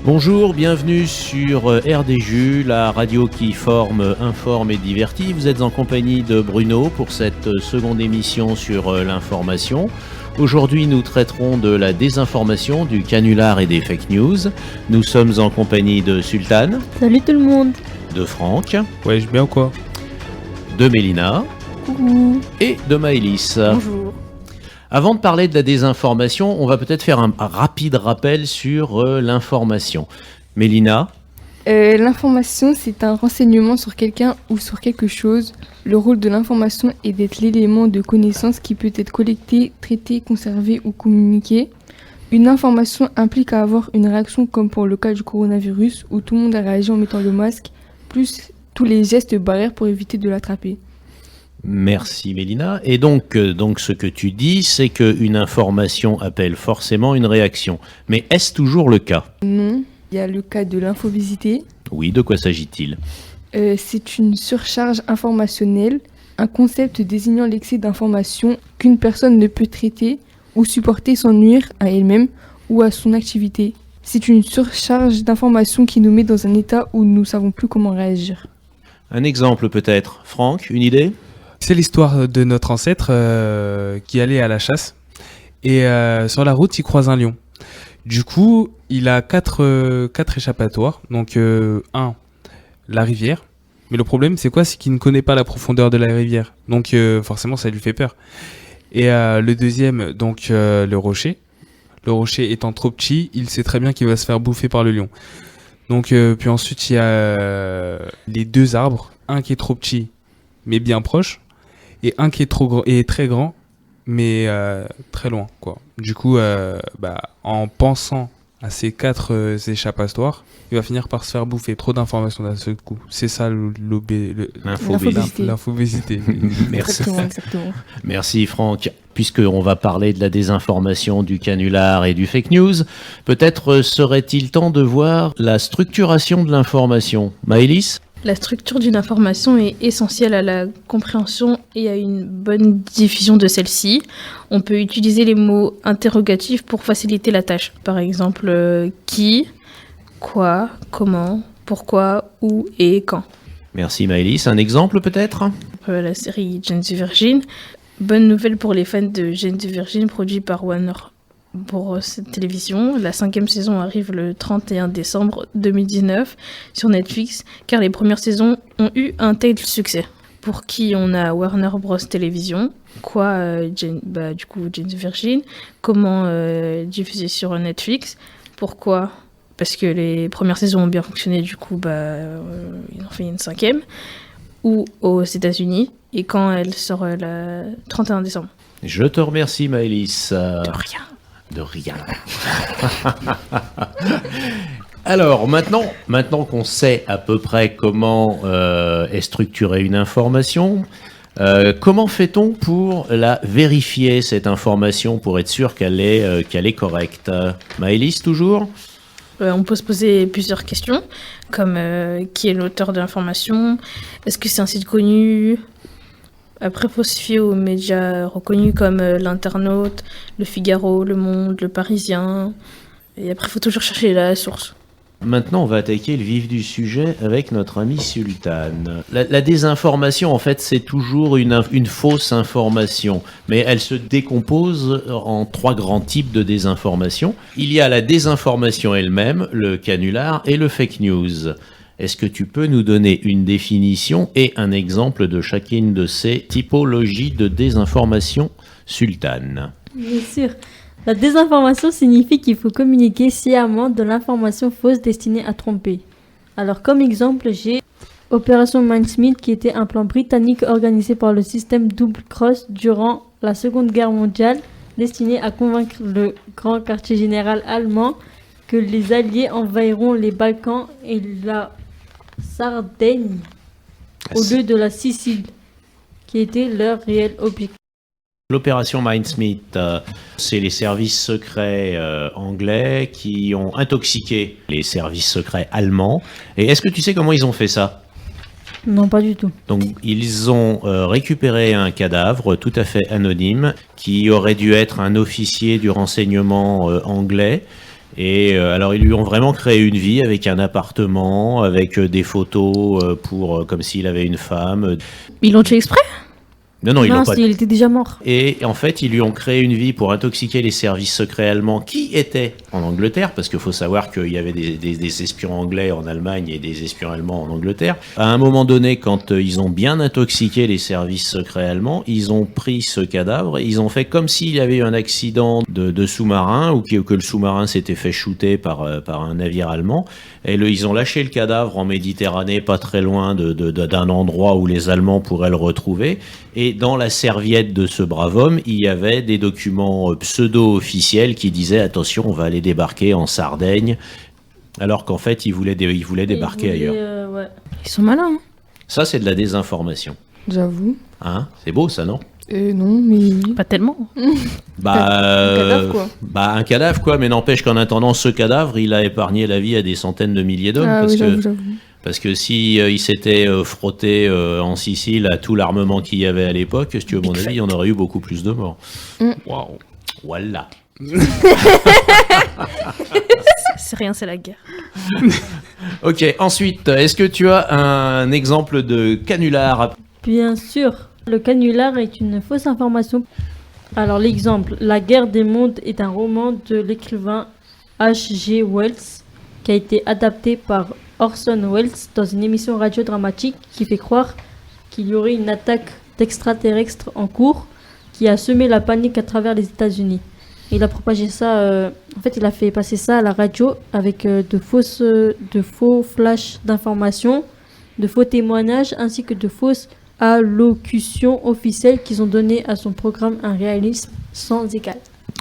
Bonjour, bienvenue sur RDJU, la radio qui forme, informe et divertit. Vous êtes en compagnie de Bruno pour cette seconde émission sur l'information. Aujourd'hui, nous traiterons de la désinformation, du canular et des fake news. Nous sommes en compagnie de Sultan. Salut tout le monde. De Franck. Ouais, je bien ou quoi? De Mélina. Coucou. Et de Maëlys. Bonjour. Avant de parler de la désinformation, on va peut-être faire un rapide rappel sur l'information. Mélina. L'information, c'est un renseignement sur quelqu'un ou sur quelque chose. Le rôle de l'information est d'être l'élément de connaissance qui peut être collecté, traité, conservé ou communiqué. Une information implique à avoir une réaction comme pour le cas du coronavirus où tout le monde a réagi en mettant le masque, plus tous les gestes barrières pour éviter de l'attraper. Merci Mélina. Et donc ce que tu dis, c'est qu'une information appelle forcément une réaction. Mais est-ce toujours le cas? Non, il y a le cas de l'infobésité. Oui, de quoi s'agit-il? C'est une surcharge informationnelle, un concept désignant l'excès d'informations qu'une personne ne peut traiter ou supporter sans nuire à elle-même ou à son activité. C'est une surcharge d'informations qui nous met dans un état où nous ne savons plus comment réagir. Un exemple peut-être. Franck, une idée? C'est l'histoire de notre ancêtre qui allait à la chasse et sur la route il croise un lion. Du coup il a quatre échappatoires, donc la rivière, mais le problème c'est quoi, c'est qu'il ne connaît pas la profondeur de la rivière, donc forcément ça lui fait peur. Et le deuxième, donc le rocher étant trop petit, il sait très bien qu'il va se faire bouffer par le lion. Donc puis ensuite il y a les deux arbres, un qui est trop petit mais bien proche, et un qui est très grand mais très loin, quoi. Du coup en pensant à ces quatre échappatoires, il va finir par se faire bouffer. Trop d'informations d'un seul coup. C'est ça l'infobésité. Merci. Exactement. Merci Franck. Puisqu'on va parler de la désinformation, du canular et du fake news, peut-être serait-il temps de voir la structuration de l'information. Maëlys ? La structure d'une information est essentielle à la compréhension et à une bonne diffusion de celle-ci. On peut utiliser les mots interrogatifs pour faciliter la tâche. Par exemple, qui, quoi, comment, pourquoi, où et quand. Merci Maëlys. Un exemple peut-être ? La série Jane the Virgin. Bonne nouvelle pour les fans de Jane the Virgin, produit par Warner pour cette télévision. La 5e saison arrive le 31 décembre 2019 sur Netflix, car les premières saisons ont eu un tel succès. Pour qui on a Warner Bros Télévision, Jane the Virgin, comment diffuser sur Netflix, pourquoi? Parce que les premières saisons ont bien fonctionné, du coup ils en fait une 5e, ou aux États-Unis, et quand elle sort le 31 décembre. Je te remercie Maëlys. De rien. De rien. Alors, maintenant qu'on sait à peu près comment est structurée une information, comment fait-on pour la vérifier, cette information, pour être sûr qu'elle est correcte? Maëlys, toujours? On peut se poser plusieurs questions, comme qui est l'auteur de l'information? Est-ce que c'est un site connu? Après, il faut se fier aux médias reconnus comme l'Internaute, Le Figaro, Le Monde, Le Parisien. Et après, il faut toujours chercher la source. Maintenant, on va attaquer le vif du sujet avec notre ami Sultan. La désinformation, en fait, c'est toujours une fausse information, mais elle se décompose en 3 grands types de désinformation. Il y a la désinformation elle-même, le canular et le fake news. Est-ce que tu peux nous donner une définition et un exemple de chacune de ces typologies de désinformation, Sultan? Bien sûr. La désinformation signifie qu'il faut communiquer sciemment de l'information fausse destinée à tromper. Alors comme exemple, j'ai Opération Mindsmith qui était un plan britannique organisé par le système Double Cross durant la Seconde Guerre mondiale, destiné à convaincre le grand quartier général allemand que les Alliés envahiront les Balkans et la Sardaigne au lieu de la Sicile, qui était leur réel objectif. L'opération Mindsmith, c'est les services secrets anglais qui ont intoxiqué les services secrets allemands. Et est-ce que tu sais comment ils ont fait ça? Non, pas du tout. Donc, ils ont récupéré un cadavre tout à fait anonyme qui aurait dû être un officier du renseignement anglais. Et alors ils lui ont vraiment créé une vie avec un appartement, avec des photos comme s'il avait une femme. Ils l'ont tué exprès? Non, ils l'ont pas. Il était déjà mort. Et en fait, ils lui ont créé une vie pour intoxiquer les services secrets allemands qui étaient en Angleterre, parce qu'il faut savoir qu'il y avait des espions anglais en Allemagne et des espions allemands en Angleterre. À un moment donné, quand ils ont bien intoxiqué les services secrets allemands, ils ont pris ce cadavre, ils ont fait comme s'il y avait eu un accident de sous-marin ou que le sous-marin s'était fait shooter par un navire allemand. Et ils ont lâché le cadavre en Méditerranée, pas très loin d'un endroit où les Allemands pourraient le retrouver. Et dans la serviette de ce brave homme, il y avait des documents pseudo-officiels qui disaient « Attention, on va aller débarquer en Sardaigne », alors qu'en fait, ils voulaient débarquer ailleurs. Ouais. Ils sont malins. Hein. Ça, c'est de la désinformation. J'avoue. Hein, c'est beau, ça, non ? Non, mais... Pas tellement. Un cadavre, quoi. Un cadavre, quoi. Mais n'empêche qu'en attendant, ce cadavre, il a épargné la vie à des centaines de milliers d'hommes. Ah oui, j'avoue. Parce que si il s'était frotté en Sicile à tout l'armement qu'il y avait à l'époque, si tu veux mon avis, on aurait eu beaucoup plus de morts. Waouh. Voilà. C'est rien, c'est la guerre. Ok, ensuite, est-ce que tu as un exemple de canular ? Bien sûr, le canular est une fausse information. Alors l'exemple, La guerre des mondes est un roman de l'écrivain H.G. Wells qui a été adapté par Orson Welles dans une émission radiodramatique qui fait croire qu'il y aurait une attaque d'extraterrestres en cours qui a semé la panique à travers les États-Unis. Il a propagé ça, en fait il a fait passer ça à la radio avec de faux flashs d'informations, de faux témoignages ainsi que de fausses allocutions officielles qui ont donné à son programme un réalisme sans égal.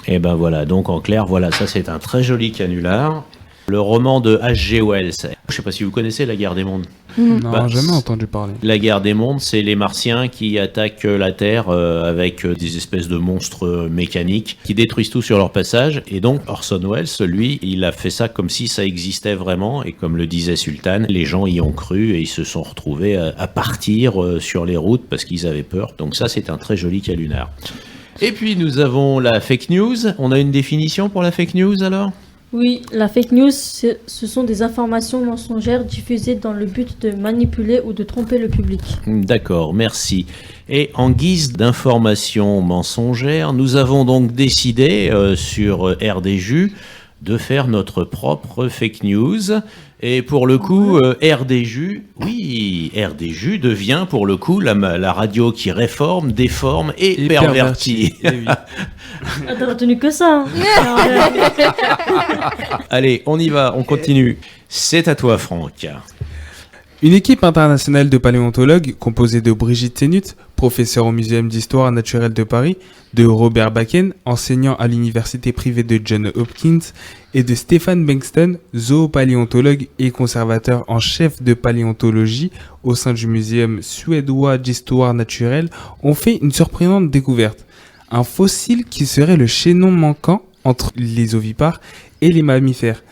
Et ben voilà, donc en clair, voilà, ça c'est un très joli canular. Le roman de H.G. Wells. Je ne sais pas si vous connaissez La guerre des mondes. Non, jamais entendu parler. La guerre des mondes, c'est les Martiens qui attaquent la Terre avec des espèces de monstres mécaniques qui détruisent tout sur leur passage. Et donc Orson Welles, lui, il a fait ça comme si ça existait vraiment. Et comme le disait Sultan, les gens y ont cru et ils se sont retrouvés à partir sur les routes parce qu'ils avaient peur. Donc ça, c'est un très joli canular. Et puis nous avons la fake news. On a une définition pour la fake news alors ? Oui, la fake news, ce sont des informations mensongères diffusées dans le but de manipuler ou de tromper le public. D'accord, merci. Et en guise d'information mensongère, nous avons donc décidé sur RDJU de faire notre propre fake news. Et pour le coup, RDJU devient pour le coup la radio qui réforme, déforme et pervertit. T'as retenu que ça. Hein. Allez, on y va, on continue. C'est à toi, Franck. Une équipe internationale de paléontologues composée de Brigitte Sénut, professeure au Muséum d'Histoire naturelle de Paris, de Robert Bakken, enseignant à l'université privée de Johns Hopkins, et de Stefan Bengtsson, zoopaléontologue et conservateur en chef de paléontologie au sein du Muséum suédois d'Histoire naturelle, ont fait une surprenante découverte. Un fossile qui serait le chaînon manquant entre les ovipares et les mammifères.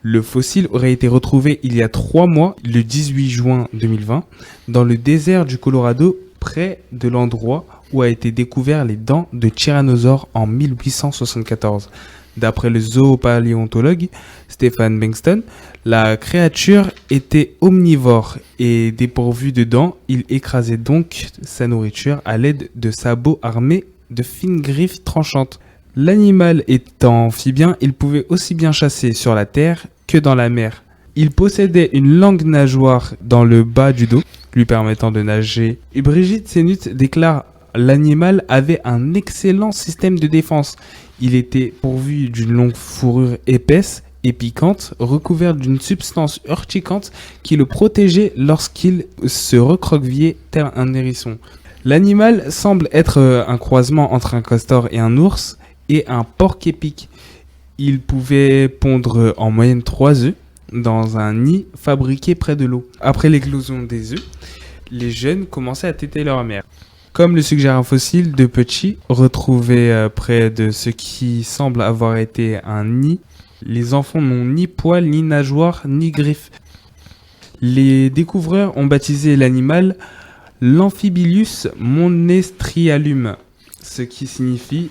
Le fossile aurait été retrouvé il y a 3 mois, le 18 juin 2020, dans le désert du Colorado, près de l'endroit où a été découvert les dents de tyrannosaures en 1874. D'après le zoopaléontologue Stefan Bengtsson, la créature était omnivore et dépourvue de dents, il écrasait donc sa nourriture à l'aide de sabots armés de fines griffes tranchantes. L'animal étant amphibien, il pouvait aussi bien chasser sur la terre que dans la mer. Il possédait une longue nageoire dans le bas du dos, lui permettant de nager. Et Brigitte Sénut déclare « L'animal avait un excellent système de défense. Il était pourvu d'une longue fourrure épaisse et piquante, recouverte d'une substance urticante qui le protégeait lorsqu'il se recroquevillait tel un hérisson. L'animal semble être un croisement entre un castor et un ours, et un porc-épic. Il pouvait pondre en moyenne 3 œufs dans un nid fabriqué près de l'eau. Après l'éclosion des œufs, les jeunes commençaient à téter leur mère. Comme le suggère un fossile de petit retrouvé près de ce qui semble avoir été un nid, les enfants n'ont ni poils, ni nageoires, ni griffes. Les découvreurs ont baptisé l'animal l'Amphibilius monestrialum. ce qui signifie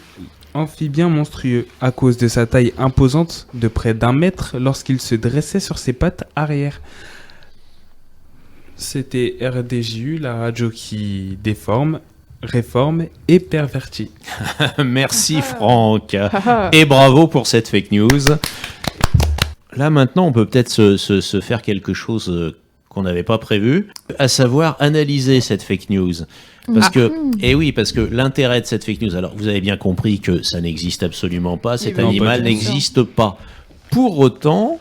amphibien monstrueux, à cause de sa taille imposante de près d'1 mètre lorsqu'il se dressait sur ses pattes arrière. C'était RDJU, la radio qui déforme, réforme et pervertit. Merci Franck. Et bravo pour cette fake news. Là maintenant, on peut peut-être se faire quelque chose qu'on n'avait pas prévu, à savoir analyser cette fake news. Parce que l'intérêt de cette fake news, alors vous avez bien compris que ça n'existe absolument pas, cet animal n'existe pas. Pour autant,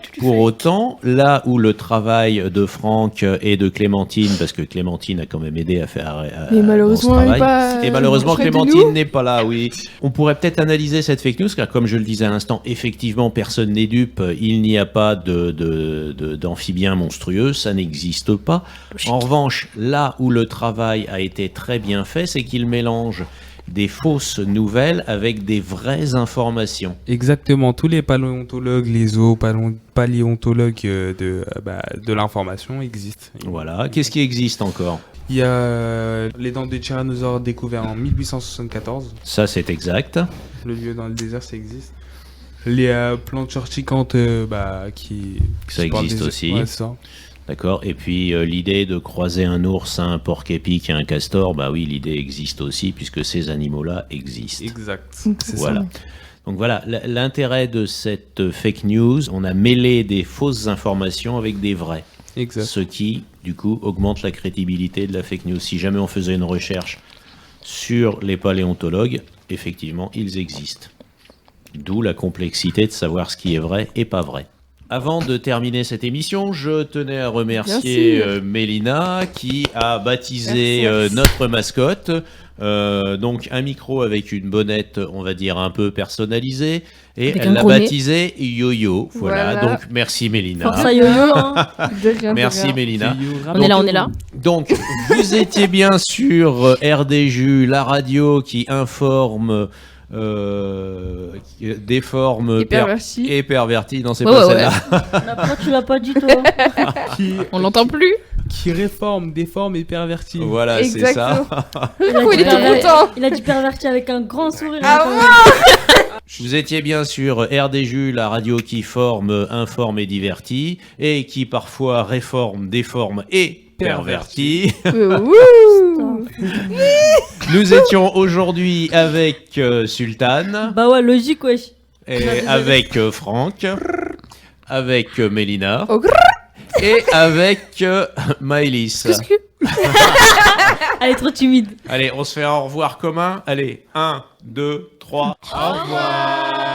là où le travail de Franck et de Clémentine, parce que Clémentine a quand même aidé à faire Mais malheureusement, dans ce elle est travail, pas, et malheureusement près de Clémentine nous. n'est pas là, oui. On pourrait peut-être analyser cette fake news, car comme je le disais à l'instant, effectivement, personne n'est dupe, il n'y a pas d'amphibien monstrueux, ça n'existe pas. En revanche, là où le travail a été très bien fait, c'est qu'il mélange des fausses nouvelles avec des vraies informations. Exactement, tous les paléontologues, les paléontologues de l'information existent. Voilà. Qu'est-ce qui existe encore ? Il y a les dents des tyrannosaures découvertes en 1874. Ça, c'est exact. Le lieu dans le désert, ça existe. Les plantes urticantes qui Ça parlent existe aussi. Ouais, ça. D'accord. Et puis l'idée de croiser un ours, un porc-épic et un castor, bah oui, l'idée existe aussi puisque ces animaux-là existent. Exact. C'est Voilà. ça. Donc voilà, l'intérêt de cette fake news, on a mêlé des fausses informations avec des vraies. Exact. Ce qui, du coup, augmente la crédibilité de la fake news. Si jamais on faisait une recherche sur les paléontologues, effectivement, ils existent. D'où la complexité de savoir ce qui est vrai et pas vrai. Avant de terminer cette émission, je tenais à remercier Mélina qui a baptisé notre mascotte. Donc un micro avec une bonnette, on va dire, un peu personnalisée. Et Avec elle un l'a gros nez. baptisé Yo-Yo. Voilà. Voilà. Donc merci Mélina. Force à yo-yo, hein. De rien, de Merci rien. Mélina. On est là. Donc, vous étiez bien sur RDJU, la radio qui informe, déforme Et perverti. et pervertit. Non, c'est Ouais, pas ouais, celle-là. Pourquoi tu l'as pas dit, toi? On l'entend plus. Qui réforme, déforme et pervertit. Voilà, c'est ça. Exactement. Il a Oh, il dit est tout perver- content. Il a dit perverti avec un grand sourire. Ah quand même. Vous étiez bien sur RDJU, la radio qui forme, informe et divertit, et qui parfois réforme, déforme et pervertit. Wouh. Nous étions aujourd'hui avec Sultan, Bah ouais, logique, wesh. et Désolé. avec Franck, avec Mélina, Oh, et avec Maëlys. Elle est trop timide. Allez, on se fait un au revoir commun. Allez, 1, 2, 3. Au revoir.